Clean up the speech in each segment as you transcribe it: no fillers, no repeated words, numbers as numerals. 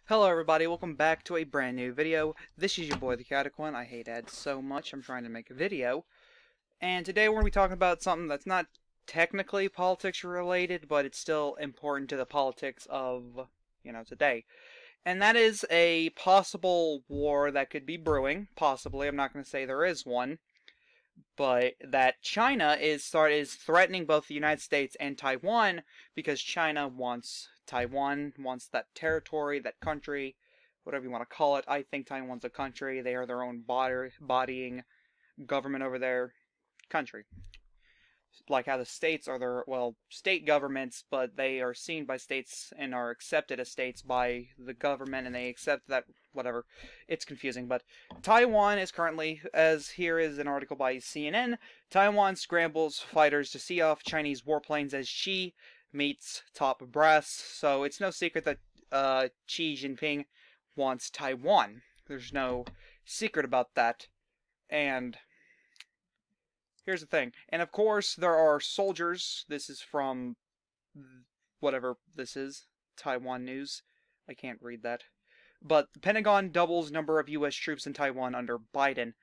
Hello everybody, welcome back to a brand new video. This is your boy the Chaotic One. I hate ads so much, I'm trying to make a video. And today we're going to be talking about something that's not technically politics related, but it's still important to the politics of, today. And that is a possible war that could be brewing, possibly. I'm not going to say there is one. But that China is threatening both the United States and Taiwan because China wants Taiwan, wants that territory, that country, whatever you want to call it. I think Taiwan's a country. They are their own bodying government over their country. Like how the states are their, state governments, but they are seen by states and are accepted as states by the government, and they accept that, whatever. It's confusing, but Taiwan is currently, as here is an article by CNN, Taiwan scrambles fighters to see off Chinese warplanes as Xi meets top brass. So it's no secret that Xi Jinping wants Taiwan. There's no secret about that. And here's the thing. And of course, there are soldiers. This is from whatever this is. Taiwan News. I can't read that. But the Pentagon doubles number of U.S. troops in Taiwan under Biden.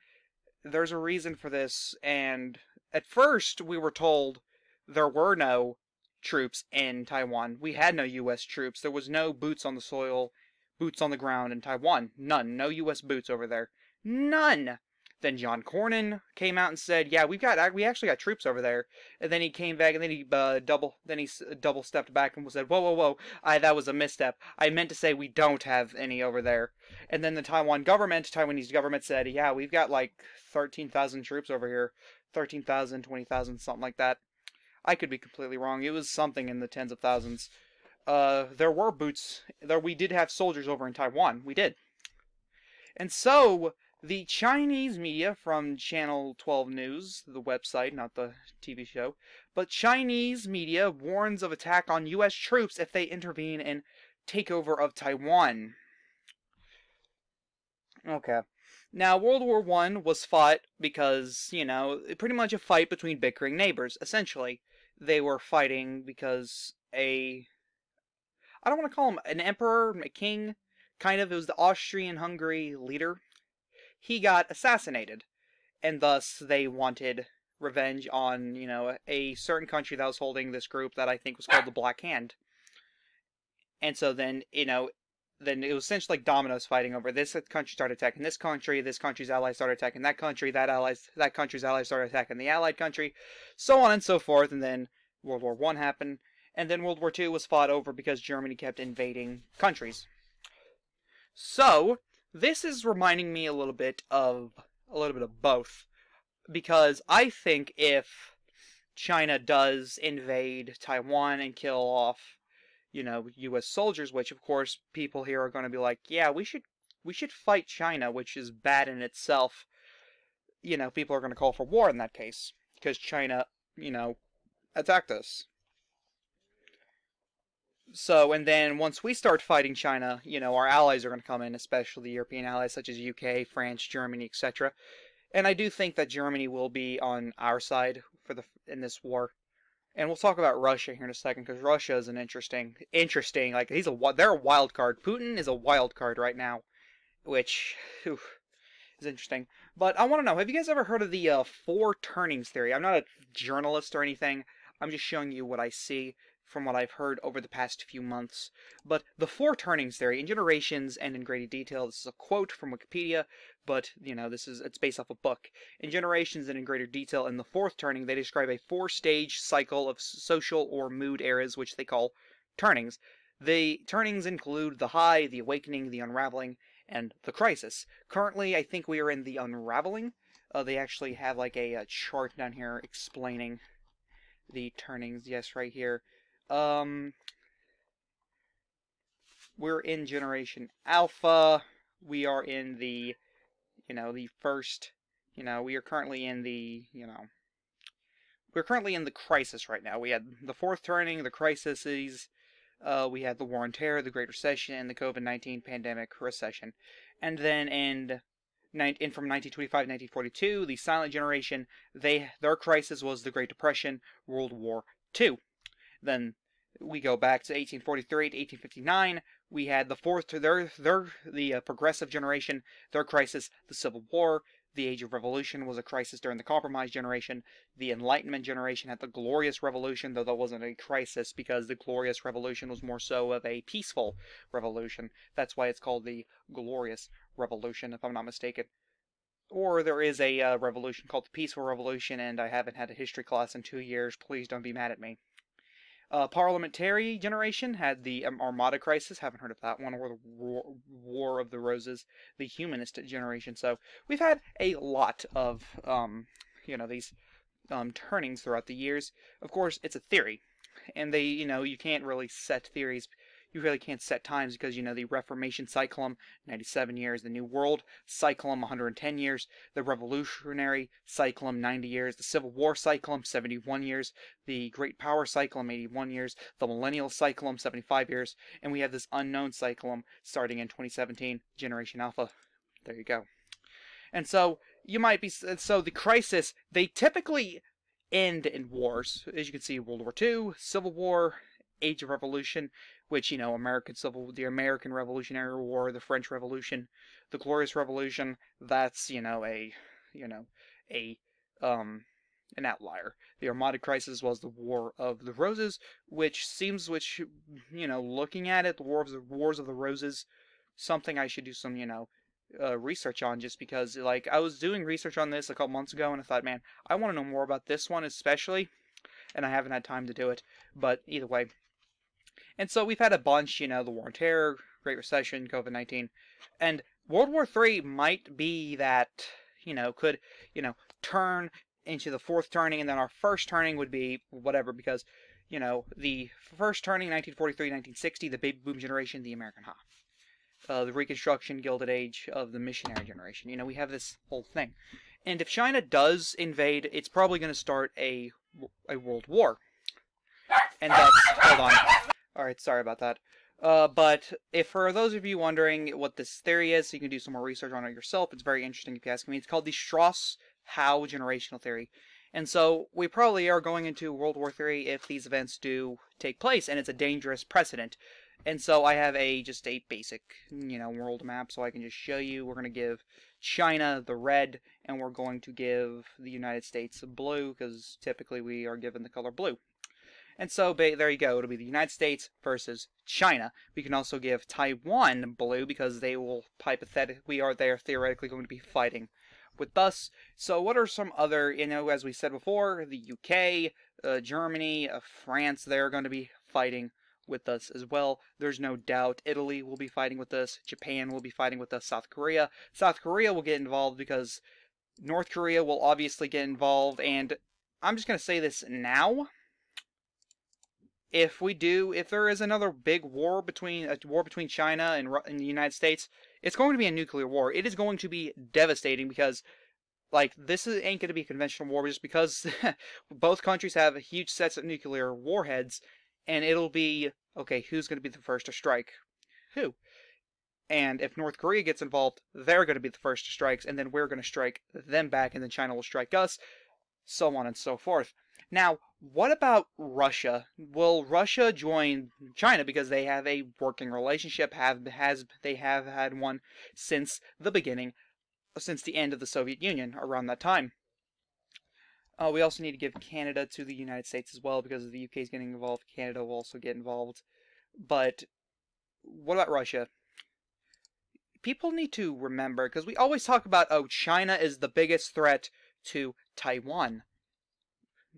There's a reason for this, and at first we were told there were no troops in Taiwan. We had no U.S. troops. There was no boots on the soil, boots on the ground in Taiwan. None. No U.S. boots over there. None! Then John Cornyn came out and said, "Yeah, we actually got troops over there." And then he came back, and then he double stepped back and said, "Whoa! That was a misstep. I meant to say we don't have any over there." And then the Taiwanese government said, "Yeah, we've got like 13,000 troops over here, 13,000, 20,000, something like that." I could be completely wrong. It was something in the tens of thousands. There were boots. We did have soldiers over in Taiwan. We did. And so the Chinese media from Channel 12 News, the website, not the TV show, but Chinese media warns of attack on U.S. troops if they intervene in takeover of Taiwan. Okay. Now, World War I was fought because, pretty much a fight between bickering neighbors, essentially. They were fighting because I don't want to call him an emperor, a king, kind of. It was the Austrian-Hungary leader. He got assassinated, and thus they wanted revenge on, a certain country that was holding this group that I think was called the Black Hand. And so then, then it was essentially like dominoes fighting over. This country started attacking this country's allies started attacking that country, that country's allies started attacking the allied country, so on and so forth, and then World War I happened, and then World War II was fought over because Germany kept invading countries. So this is reminding me a little bit of both, because I think if China does invade Taiwan and kill off, U.S. soldiers, which of course people here are going to be like, yeah, we should fight China, which is bad in itself. People are going to call for war in that case, because China, attacked us. So, and then once we start fighting China, our allies are going to come in, especially the European allies such as UK, France, Germany, etc. And I do think that Germany will be on our side in this war. And we'll talk about Russia here in a second, because Russia is an interesting, like, they're a wild card. Putin is a wild card right now, which is interesting. But I want to know, have you guys ever heard of the four turnings theory? I'm not a journalist or anything. I'm just showing you what I see from what I've heard over the past few months. But the four turnings theory, in generations and in greater detail, this is a quote from Wikipedia, but, it's based off a book. In generations and in greater detail, in the fourth turning, they describe a four-stage cycle of social or mood eras, which they call turnings. The turnings include the high, the awakening, the unraveling, and the crisis. Currently, I think we are in the unraveling. They actually have like a chart down here explaining the turnings. Yes, right here. We're in Generation Alpha. We are in the, the first, we are currently in the, we're currently in the crisis right now. We had the fourth turning, the crises, we had the War on Terror, the Great Recession, and the COVID-19 pandemic recession. And then from 1925 to 1942, the Silent Generation, their crisis was the Great Depression, World War II. Then we go back to 1843 to 1859, We had the fourth, the progressive generation, their crisis, the Civil War. The Age of Revolution was a crisis during the Compromise generation. The Enlightenment generation had the Glorious Revolution, though that wasn't a crisis because the Glorious Revolution was more so of a peaceful revolution. That's why it's called the Glorious Revolution, if I'm not mistaken. Or there is a revolution called the Peaceful Revolution, and I haven't had a history class in 2 years. Please don't be mad at me. Parliamentary generation had the Armada Crisis, haven't heard of that one, or the War of the Roses, the Humanist generation. So we've had a lot of, these turnings throughout the years. Of course, it's a theory, and you can't really set theories. You really can't set times because, the Reformation cyclum, 97 years, the New World cyclum, 110 years, the Revolutionary cyclum, 90 years, the Civil War cyclum, 71 years, the Great Power cyclum, 81 years, the Millennial cyclum, 75 years, and we have this unknown cyclum starting in 2017, Generation Alpha. There you go. And so, the crisis, they typically end in wars. As you can see, World War II, Civil War, Age of Revolution, which, the American Revolutionary War, the French Revolution, the Glorious Revolution, that's, an outlier. The Armada Crisis was the War of the Roses, looking at it, the Wars of the Roses, something I should do some, research on, just because, I was doing research on this a couple months ago, and I thought, man, I want to know more about this one especially, and I haven't had time to do it, but either way. And so we've had a bunch, the War on Terror, Great Recession, COVID-19, and World War III might be that, could, turn into the fourth turning, and then our first turning would be whatever, because, the first turning, 1943, 1960, the baby boom generation, the American the Reconstruction, Gilded Age of the missionary generation. We have this whole thing. And if China does invade, it's probably going to start a world war. And that's, hold on. Alright, sorry about that. But if for those of you wondering what this theory is, you can do some more research on it yourself. It's very interesting if you ask me. It's called the Strauss-Howe generational theory. And so we probably are going into World War III if these events do take place, and it's a dangerous precedent. And so I have just a basic, world map, so I can just show you. We're going to give China the red, and we're going to give the United States blue, because typically we are given the color blue. And so, there you go. It'll be the United States versus China. We can also give Taiwan blue, because they are theoretically going to be fighting with us. So what are some other, as we said before, the UK, Germany, France, they're going to be fighting with us as well. There's no doubt Italy will be fighting with us. Japan will be fighting with us. South Korea. South Korea will get involved because North Korea will obviously get involved. And I'm just going to say this now. If there is another big war between China and the United States, it's going to be a nuclear war. It is going to be devastating because, this ain't going to be a conventional war just because both countries have huge sets of nuclear warheads, and it'll be, okay, who's going to be the first to strike who? And if North Korea gets involved, they're going to be the first to strike, and then we're going to strike them back, and then China will strike us, so on and so forth. Now, what about Russia? Will Russia join China because they have a working relationship? They have had one since the beginning, since the end of the Soviet Union, around that time. We also need to give Canada to the United States as well, because if the UK is getting involved, Canada will also get involved. But what about Russia? People need to remember, because we always talk about, China is the biggest threat to Taiwan.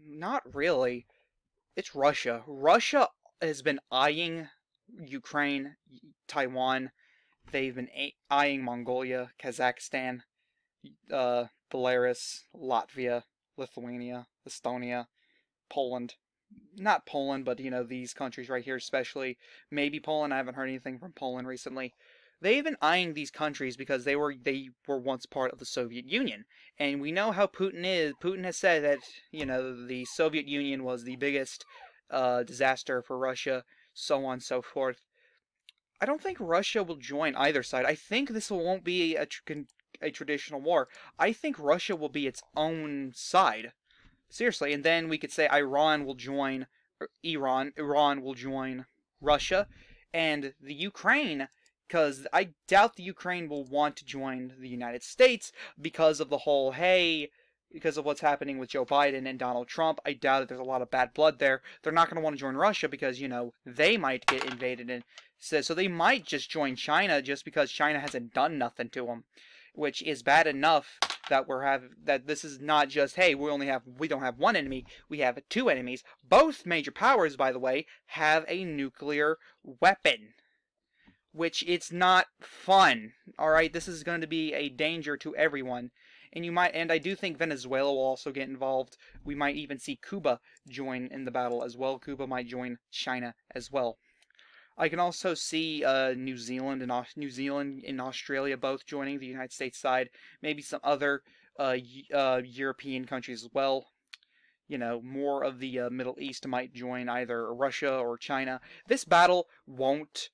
Not really. It's Russia. Russia has been eyeing Ukraine, Taiwan. They've been eyeing Mongolia, Kazakhstan, Belarus, Latvia, Lithuania, Estonia, Poland. Not Poland, but, these countries right here especially. Maybe Poland. I haven't heard anything from Poland recently. They've been eyeing these countries because they were once part of the Soviet Union. And we know how Putin is. Putin has said that, the Soviet Union was the biggest disaster for Russia, so on and so forth. I don't think Russia will join either side. I think this won't be a traditional war. I think Russia will be its own side. Seriously. And then we could say Iran will join Russia. And the Ukraine, because I doubt the Ukraine will want to join the United States because of the whole, hey, because of what's happening with Joe Biden and Donald Trump. I doubt that there's a lot of bad blood there. They're not going to want to join Russia because, you know, they might get invaded. And so they might just join China just because China hasn't done nothing to them, which is bad enough that that this is not just, hey, we don't have one enemy, we have two enemies. Both major powers, by the way, have a nuclear weapon, which it's not fun. All right, this is going to be a danger to everyone. And I do think Venezuela will also get involved. We might even see Cuba join in the battle as well. Cuba might join China as well. I can also see New Zealand and Australia both joining the United States side. Maybe some other European countries as well. You know, more of the Middle East might join either Russia or China. This battle won't.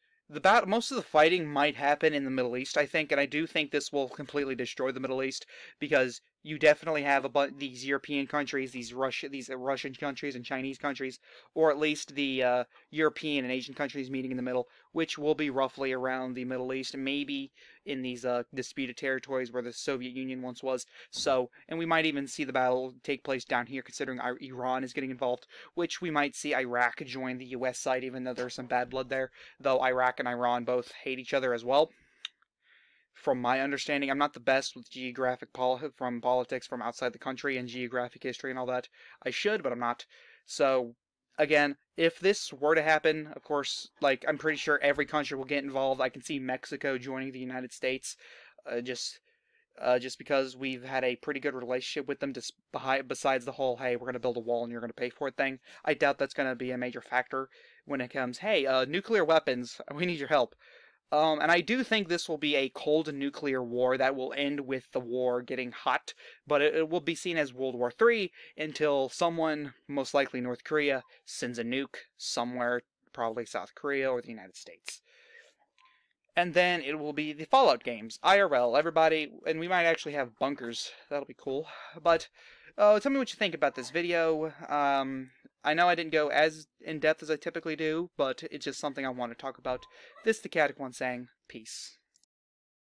Most of the fighting might happen in the Middle East, I think, and I do think this will completely destroy the Middle East because you definitely have these European countries, these Russian countries and Chinese countries, or at least the European and Asian countries meeting in the middle, which will be roughly around the Middle East, maybe in these disputed territories where the Soviet Union once was. So, and we might even see the battle take place down here, considering Iran is getting involved, which we might see Iraq join the U.S. side, even though there's some bad blood there, though Iraq and Iran both hate each other as well. From my understanding, I'm not the best with politics from outside the country and geographic history and all that. I should, but I'm not. So, again, if this were to happen, of course, like, I'm pretty sure every country will get involved. I can see Mexico joining the United States, just because we've had a pretty good relationship with them, besides the whole, hey, we're going to build a wall and you're going to pay for it thing. I doubt that's going to be a major factor when it comes, hey, nuclear weapons, we need your help. And I do think this will be a cold nuclear war that will end with the war getting hot, but it will be seen as World War III until someone, most likely North Korea, sends a nuke somewhere, probably South Korea or the United States. And then it will be the Fallout games, IRL, everybody, and we might actually have bunkers. That'll be cool. But tell me what you think about this video. I know I didn't go as in-depth as I typically do, but it's just something I want to talk about. This is the Catic One saying, peace.